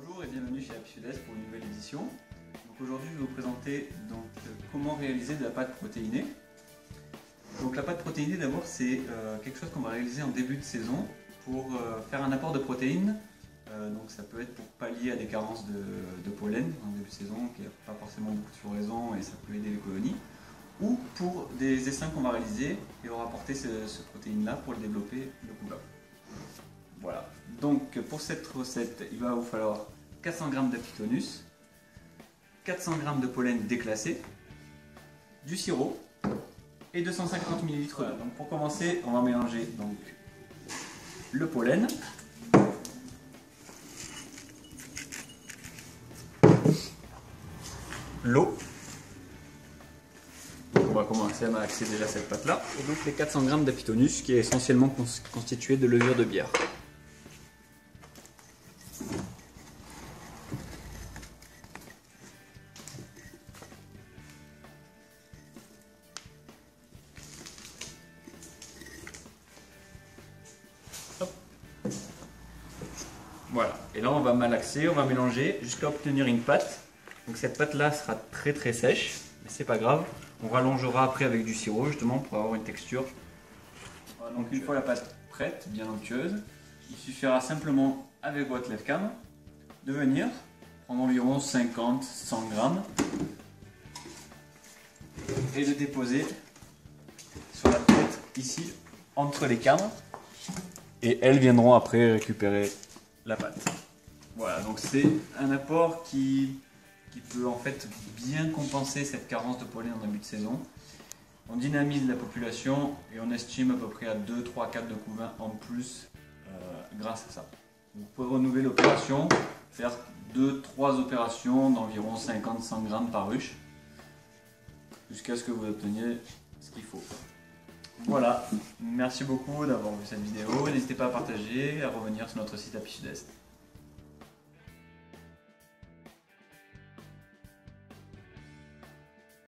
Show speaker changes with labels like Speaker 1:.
Speaker 1: Bonjour et bienvenue chez Happy Sud-Est pour une nouvelle édition. Donc aujourd'hui je vais vous présenter comment réaliser de la pâte protéinée. Donc la pâte protéinée d'abord c'est quelque chose qu'on va réaliser en début de saison pour faire un apport de protéines. Donc ça peut être pour pallier à des carences de pollen en début de saison, qu'il n'y a pas forcément beaucoup de floraison et ça peut aider les colonies. Ou pour des essaims qu'on va réaliser et on va apporter ce protéine là pour le développer le couple. Voilà, donc pour cette recette, il va vous falloir 400 g d'Apitonus, 400 g de pollen déclassé, du sirop et 250 ml d'eau. Voilà, donc pour commencer, on va mélanger donc, le pollen, l'eau. On va commencer à malaxer déjà cette pâte là. Et donc les 400 g d'Apitonus qui est essentiellement constitué de levure de bière. Voilà, et là on va malaxer, on va mélanger jusqu'à obtenir une pâte. Donc cette pâte là sera très sèche, mais c'est pas grave. On rallongera après avec du sirop justement pour avoir une texture. Voilà, donc une fois la pâte prête, bien onctueuse, il suffira simplement avec votre lève-cam de venir prendre environ 50-100 g et de déposer sur la tête ici entre les cames et elles viendront après récupérer la pâte. Voilà, donc c'est un apport qui peut en fait bien compenser cette carence de pollen en début de saison. On dynamise la population et on estime à peu près à 2, 3, 4 de couvain en plus grâce à ça. Vous pouvez renouveler l'opération, faire 2-3 opérations d'environ 50-100 g par ruche jusqu'à ce que vous obteniez ce qu'il faut. Voilà, merci beaucoup d'avoir vu cette vidéo, n'hésitez pas à partager et à revenir sur notre site Happy Sud-Est.